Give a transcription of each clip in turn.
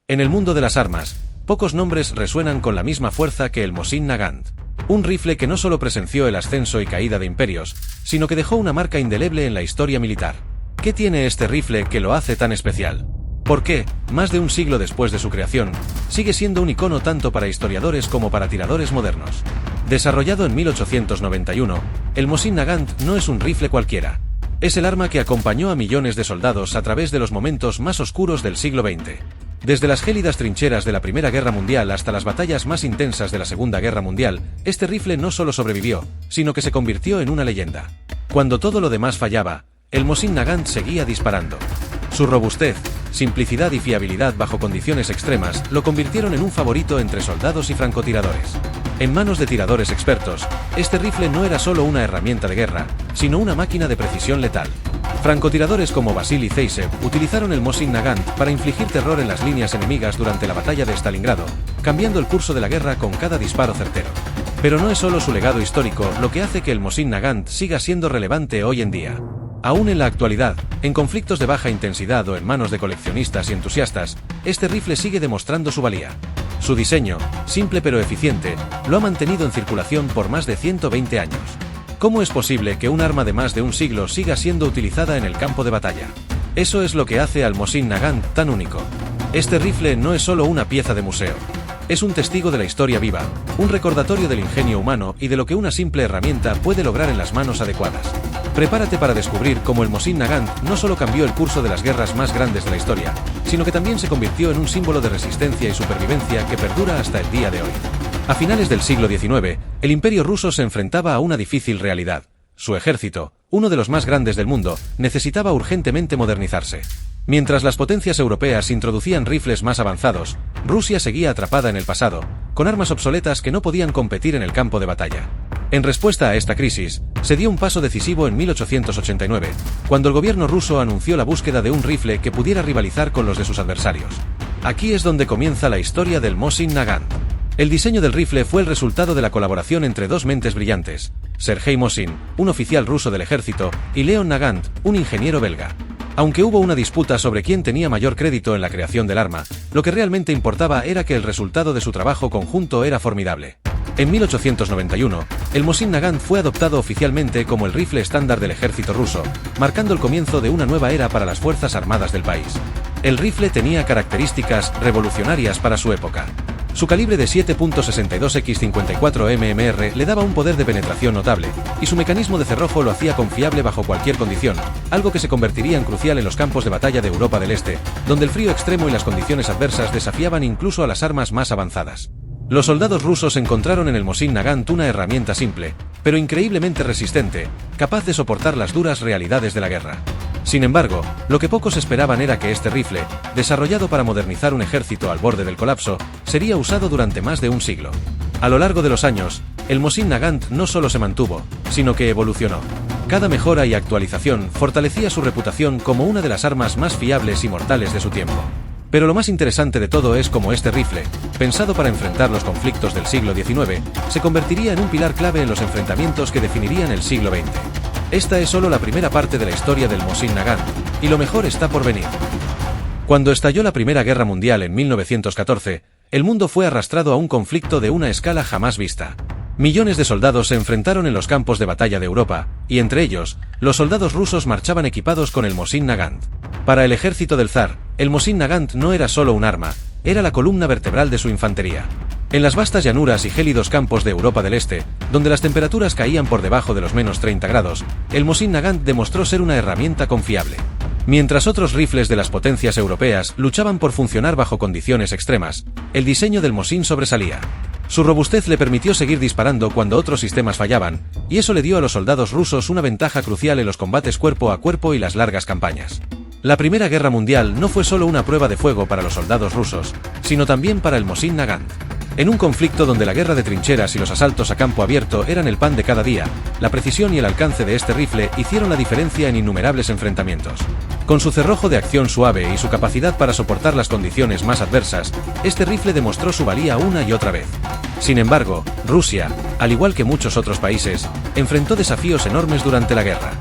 En el mundo de las armas, pocos nombres resuenan con la misma fuerza que el Mosin Nagant. Un rifle que no solo presenció el ascenso y caída de imperios, sino que dejó una marca indeleble en la historia militar. ¿Qué tiene este rifle que lo hace tan especial? ¿Por qué, más de un siglo después de su creación, sigue siendo un icono tanto para historiadores como para tiradores modernos? Desarrollado en 1891, el Mosin Nagant no es un rifle cualquiera. Es el arma que acompañó a millones de soldados a través de los momentos más oscuros del siglo XX. Desde las gélidas trincheras de la Primera Guerra Mundial hasta las batallas más intensas de la Segunda Guerra Mundial, este rifle no solo sobrevivió, sino que se convirtió en una leyenda. Cuando todo lo demás fallaba, el Mosin Nagant seguía disparando. Su robustez, simplicidad y fiabilidad bajo condiciones extremas lo convirtieron en un favorito entre soldados y francotiradores. En manos de tiradores expertos, este rifle no era solo una herramienta de guerra, sino una máquina de precisión letal. Francotiradores como Vasily Zaitsev utilizaron el Mosin Nagant para infligir terror en las líneas enemigas durante la batalla de Stalingrado, cambiando el curso de la guerra con cada disparo certero. Pero no es solo su legado histórico lo que hace que el Mosin Nagant siga siendo relevante hoy en día. Aún en la actualidad, en conflictos de baja intensidad o en manos de coleccionistas y entusiastas, este rifle sigue demostrando su valía. Su diseño, simple pero eficiente, lo ha mantenido en circulación por más de 120 años. ¿Cómo es posible que un arma de más de un siglo siga siendo utilizada en el campo de batalla? Eso es lo que hace al Mosin Nagant tan único. Este rifle no es solo una pieza de museo. Es un testigo de la historia viva, un recordatorio del ingenio humano y de lo que una simple herramienta puede lograr en las manos adecuadas. Prepárate para descubrir cómo el Mosin Nagant no solo cambió el curso de las guerras más grandes de la historia, sino que también se convirtió en un símbolo de resistencia y supervivencia que perdura hasta el día de hoy. A finales del siglo XIX, el Imperio ruso se enfrentaba a una difícil realidad. Su ejército, uno de los más grandes del mundo, necesitaba urgentemente modernizarse. Mientras las potencias europeas introducían rifles más avanzados, Rusia seguía atrapada en el pasado, con armas obsoletas que no podían competir en el campo de batalla. En respuesta a esta crisis, se dio un paso decisivo en 1889, cuando el gobierno ruso anunció la búsqueda de un rifle que pudiera rivalizar con los de sus adversarios. Aquí es donde comienza la historia del Mosin Nagant. El diseño del rifle fue el resultado de la colaboración entre dos mentes brillantes, Sergei Mosin, un oficial ruso del ejército, y Leon Nagant, un ingeniero belga. Aunque hubo una disputa sobre quién tenía mayor crédito en la creación del arma, lo que realmente importaba era que el resultado de su trabajo conjunto era formidable. En 1891, el Mosin Nagant fue adoptado oficialmente como el rifle estándar del ejército ruso, marcando el comienzo de una nueva era para las fuerzas armadas del país. El rifle tenía características revolucionarias para su época. Su calibre de 7.62 x 54 mmR le daba un poder de penetración notable, y su mecanismo de cerrojo lo hacía confiable bajo cualquier condición, algo que se convertiría en crucial en los campos de batalla de Europa del Este, donde el frío extremo y las condiciones adversas desafiaban incluso a las armas más avanzadas. Los soldados rusos encontraron en el Mosin Nagant una herramienta simple, pero increíblemente resistente, capaz de soportar las duras realidades de la guerra. Sin embargo, lo que pocos esperaban era que este rifle, desarrollado para modernizar un ejército al borde del colapso, sería usado durante más de un siglo. A lo largo de los años, el Mosin Nagant no solo se mantuvo, sino que evolucionó. Cada mejora y actualización fortalecía su reputación como una de las armas más fiables y mortales de su tiempo. Pero lo más interesante de todo es cómo este rifle, pensado para enfrentar los conflictos del siglo XIX, se convertiría en un pilar clave en los enfrentamientos que definirían el siglo XX. Esta es solo la primera parte de la historia del Mosin Nagant, y lo mejor está por venir. Cuando estalló la Primera Guerra Mundial en 1914, el mundo fue arrastrado a un conflicto de una escala jamás vista. Millones de soldados se enfrentaron en los campos de batalla de Europa, y entre ellos, los soldados rusos marchaban equipados con el Mosin Nagant. Para el ejército del zar, el Mosin Nagant no era solo un arma, era la columna vertebral de su infantería. En las vastas llanuras y gélidos campos de Europa del Este, donde las temperaturas caían por debajo de los menos 30 grados, el Mosin Nagant demostró ser una herramienta confiable. Mientras otros rifles de las potencias europeas luchaban por funcionar bajo condiciones extremas, el diseño del Mosin sobresalía. Su robustez le permitió seguir disparando cuando otros sistemas fallaban, y eso le dio a los soldados rusos una ventaja crucial en los combates cuerpo a cuerpo y las largas campañas. La Primera Guerra Mundial no fue solo una prueba de fuego para los soldados rusos, sino también para el Mosin Nagant. En un conflicto donde la guerra de trincheras y los asaltos a campo abierto eran el pan de cada día, la precisión y el alcance de este rifle hicieron la diferencia en innumerables enfrentamientos. Con su cerrojo de acción suave y su capacidad para soportar las condiciones más adversas, este rifle demostró su valía una y otra vez. Sin embargo, Rusia, al igual que muchos otros países, enfrentó desafíos enormes durante la guerra.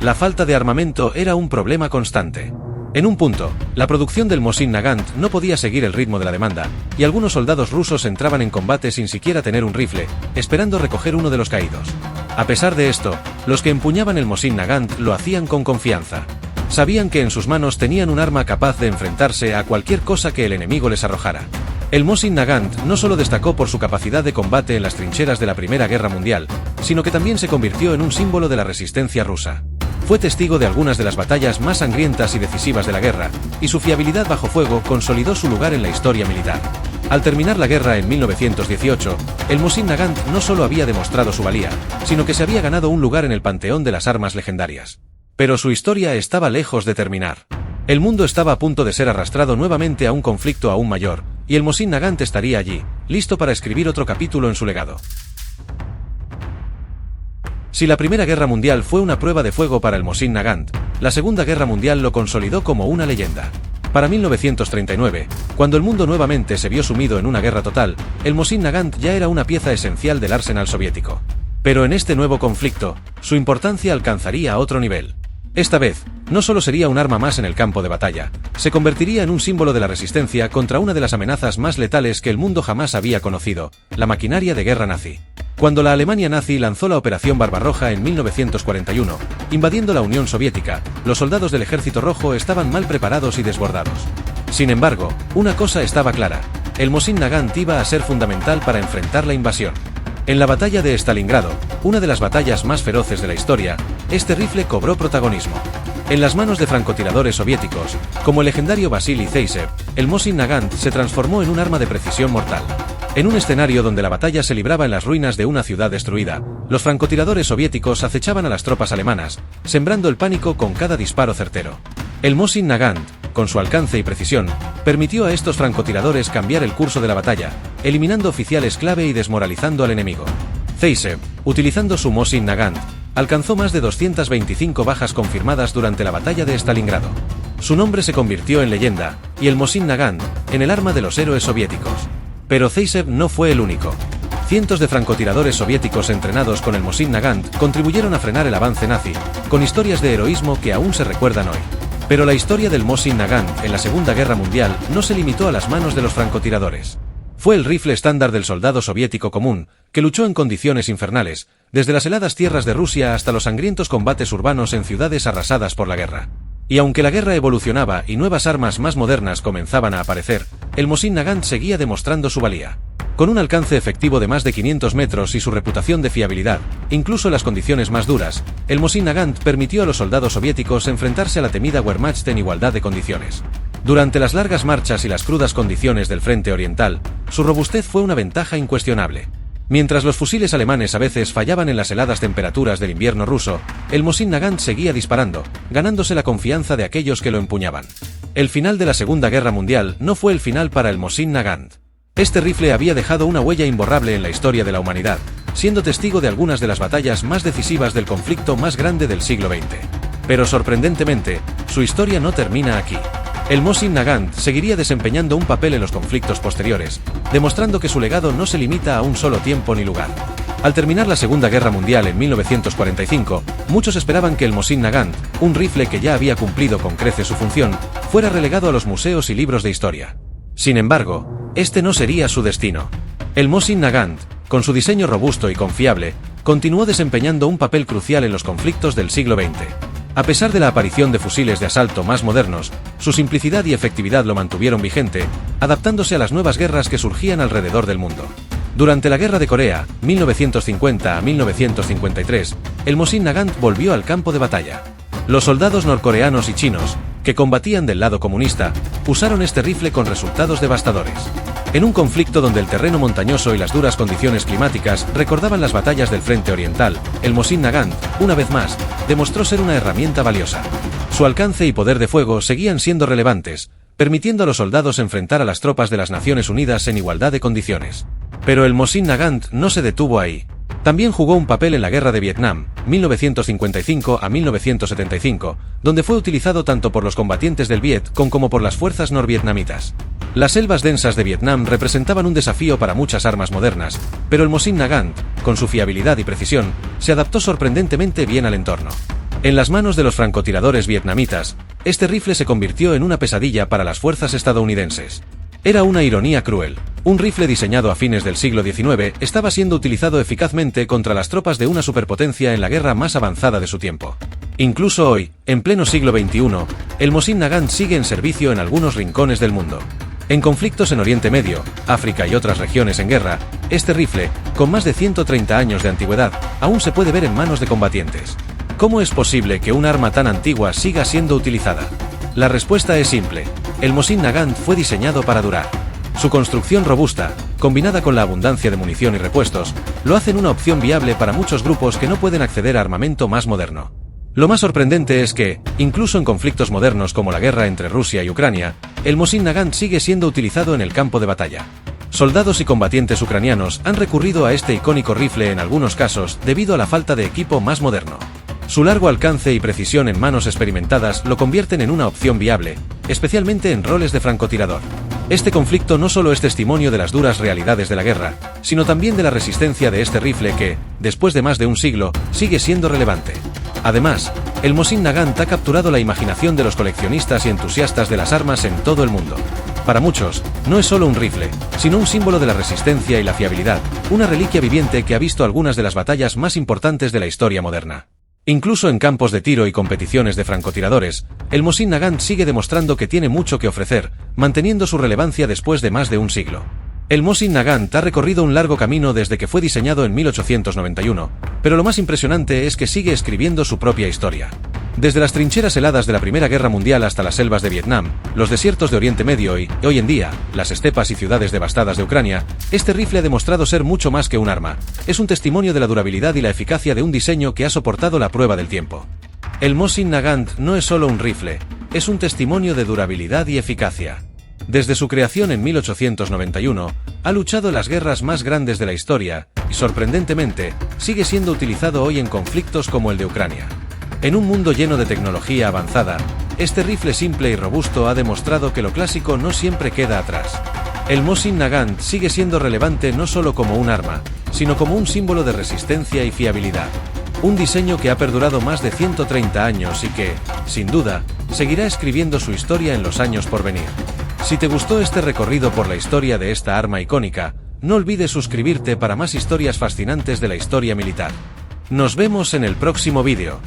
La falta de armamento era un problema constante. En un punto, la producción del Mosin Nagant no podía seguir el ritmo de la demanda, y algunos soldados rusos entraban en combate sin siquiera tener un rifle, esperando recoger uno de los caídos. A pesar de esto, los que empuñaban el Mosin Nagant lo hacían con confianza. Sabían que en sus manos tenían un arma capaz de enfrentarse a cualquier cosa que el enemigo les arrojara. El Mosin Nagant no solo destacó por su capacidad de combate en las trincheras de la Primera Guerra Mundial, sino que también se convirtió en un símbolo de la resistencia rusa. Fue testigo de algunas de las batallas más sangrientas y decisivas de la guerra, y su fiabilidad bajo fuego consolidó su lugar en la historia militar. Al terminar la guerra en 1918, el Mosin Nagant no solo había demostrado su valía, sino que se había ganado un lugar en el panteón de las armas legendarias. Pero su historia estaba lejos de terminar. El mundo estaba a punto de ser arrastrado nuevamente a un conflicto aún mayor, y el Mosin Nagant estaría allí, listo para escribir otro capítulo en su legado. Si la Primera Guerra Mundial fue una prueba de fuego para el Mosin Nagant, la Segunda Guerra Mundial lo consolidó como una leyenda. Para 1939, cuando el mundo nuevamente se vio sumido en una guerra total, el Mosin Nagant ya era una pieza esencial del arsenal soviético. Pero en este nuevo conflicto, su importancia alcanzaría otro nivel. Esta vez, no solo sería un arma más en el campo de batalla, se convertiría en un símbolo de la resistencia contra una de las amenazas más letales que el mundo jamás había conocido, la maquinaria de guerra nazi. Cuando la Alemania nazi lanzó la Operación Barbarroja en 1941, invadiendo la Unión Soviética, los soldados del Ejército Rojo estaban mal preparados y desbordados. Sin embargo, una cosa estaba clara: el Mosin Nagant iba a ser fundamental para enfrentar la invasión. En la batalla de Stalingrado, una de las batallas más feroces de la historia, este rifle cobró protagonismo. En las manos de francotiradores soviéticos, como el legendario Vasily Zaysev, el Mosin Nagant se transformó en un arma de precisión mortal. En un escenario donde la batalla se libraba en las ruinas de una ciudad destruida, los francotiradores soviéticos acechaban a las tropas alemanas, sembrando el pánico con cada disparo certero. El Mosin Nagant, con su alcance y precisión, permitió a estos francotiradores cambiar el curso de la batalla, eliminando oficiales clave y desmoralizando al enemigo. Zaysev, utilizando su Mosin Nagant, alcanzó más de 225 bajas confirmadas durante la batalla de Stalingrado. Su nombre se convirtió en leyenda, y el Mosin Nagant, en el arma de los héroes soviéticos. Pero Zaysev no fue el único. Cientos de francotiradores soviéticos entrenados con el Mosin Nagant contribuyeron a frenar el avance nazi, con historias de heroísmo que aún se recuerdan hoy. Pero la historia del Mosin Nagant en la Segunda Guerra Mundial no se limitó a las manos de los francotiradores. Fue el rifle estándar del soldado soviético común, que luchó en condiciones infernales, desde las heladas tierras de Rusia hasta los sangrientos combates urbanos en ciudades arrasadas por la guerra. Y aunque la guerra evolucionaba y nuevas armas más modernas comenzaban a aparecer, el Mosin Nagant seguía demostrando su valía. Con un alcance efectivo de más de 500 metros y su reputación de fiabilidad, incluso en las condiciones más duras, el Mosin Nagant permitió a los soldados soviéticos enfrentarse a la temida Wehrmacht en igualdad de condiciones. Durante las largas marchas y las crudas condiciones del frente oriental, su robustez fue una ventaja incuestionable. Mientras los fusiles alemanes a veces fallaban en las heladas temperaturas del invierno ruso, el Mosin Nagant seguía disparando, ganándose la confianza de aquellos que lo empuñaban. El final de la Segunda Guerra Mundial no fue el final para el Mosin Nagant. Este rifle había dejado una huella imborrable en la historia de la humanidad, siendo testigo de algunas de las batallas más decisivas del conflicto más grande del siglo XX. Pero sorprendentemente, su historia no termina aquí. El Mosin Nagant seguiría desempeñando un papel en los conflictos posteriores, demostrando que su legado no se limita a un solo tiempo ni lugar. Al terminar la Segunda Guerra Mundial en 1945, muchos esperaban que el Mosin Nagant, un rifle que ya había cumplido con creces su función, fuera relegado a los museos y libros de historia. Sin embargo, este no sería su destino. El Mosin Nagant, con su diseño robusto y confiable, continuó desempeñando un papel crucial en los conflictos del siglo XX. A pesar de la aparición de fusiles de asalto más modernos, su simplicidad y efectividad lo mantuvieron vigente, adaptándose a las nuevas guerras que surgían alrededor del mundo. Durante la Guerra de Corea, 1950 a 1953, el Mosin Nagant volvió al campo de batalla. Los soldados norcoreanos y chinos, que combatían del lado comunista, usaron este rifle con resultados devastadores. En un conflicto donde el terreno montañoso y las duras condiciones climáticas recordaban las batallas del frente oriental, el Mosin Nagant, una vez más, demostró ser una herramienta valiosa. Su alcance y poder de fuego seguían siendo relevantes, permitiendo a los soldados enfrentar a las tropas de las Naciones Unidas en igualdad de condiciones. Pero el Mosin Nagant no se detuvo ahí. También jugó un papel en la Guerra de Vietnam, 1955 a 1975, donde fue utilizado tanto por los combatientes del Vietcong como por las fuerzas norvietnamitas. Las selvas densas de Vietnam representaban un desafío para muchas armas modernas, pero el Mosin Nagant, con su fiabilidad y precisión, se adaptó sorprendentemente bien al entorno. En las manos de los francotiradores vietnamitas, este rifle se convirtió en una pesadilla para las fuerzas estadounidenses. Era una ironía cruel. Un rifle diseñado a fines del siglo XIX estaba siendo utilizado eficazmente contra las tropas de una superpotencia en la guerra más avanzada de su tiempo. Incluso hoy, en pleno siglo XXI, el Mosin Nagant sigue en servicio en algunos rincones del mundo. En conflictos en Oriente Medio, África y otras regiones en guerra, este rifle, con más de 130 años de antigüedad, aún se puede ver en manos de combatientes. ¿Cómo es posible que un arma tan antigua siga siendo utilizada? La respuesta es simple. El Mosin Nagant fue diseñado para durar. Su construcción robusta, combinada con la abundancia de munición y repuestos, lo hacen una opción viable para muchos grupos que no pueden acceder a armamento más moderno. Lo más sorprendente es que, incluso en conflictos modernos como la guerra entre Rusia y Ucrania, el Mosin Nagant sigue siendo utilizado en el campo de batalla. Soldados y combatientes ucranianos han recurrido a este icónico rifle en algunos casos debido a la falta de equipo más moderno. Su largo alcance y precisión en manos experimentadas lo convierten en una opción viable, especialmente en roles de francotirador. Este conflicto no solo es testimonio de las duras realidades de la guerra, sino también de la resistencia de este rifle que, después de más de un siglo, sigue siendo relevante. Además, el Mosin Nagant ha capturado la imaginación de los coleccionistas y entusiastas de las armas en todo el mundo. Para muchos, no es solo un rifle, sino un símbolo de la resistencia y la fiabilidad, una reliquia viviente que ha visto algunas de las batallas más importantes de la historia moderna. Incluso en campos de tiro y competiciones de francotiradores, el Mosin Nagant sigue demostrando que tiene mucho que ofrecer, manteniendo su relevancia después de más de un siglo. El Mosin Nagant ha recorrido un largo camino desde que fue diseñado en 1891, pero lo más impresionante es que sigue escribiendo su propia historia. Desde las trincheras heladas de la Primera Guerra Mundial hasta las selvas de Vietnam, los desiertos de Oriente Medio y, hoy en día, las estepas y ciudades devastadas de Ucrania, este rifle ha demostrado ser mucho más que un arma. Es un testimonio de la durabilidad y la eficacia de un diseño que ha soportado la prueba del tiempo. El Mosin Nagant no es solo un rifle, es un testimonio de durabilidad y eficacia. Desde su creación en 1891, ha luchado en las guerras más grandes de la historia y, sorprendentemente, sigue siendo utilizado hoy en conflictos como el de Ucrania. En un mundo lleno de tecnología avanzada, este rifle simple y robusto ha demostrado que lo clásico no siempre queda atrás. El Mosin Nagant sigue siendo relevante no solo como un arma, sino como un símbolo de resistencia y fiabilidad. Un diseño que ha perdurado más de 130 años y que, sin duda, seguirá escribiendo su historia en los años por venir. Si te gustó este recorrido por la historia de esta arma icónica, no olvides suscribirte para más historias fascinantes de la historia militar. Nos vemos en el próximo vídeo.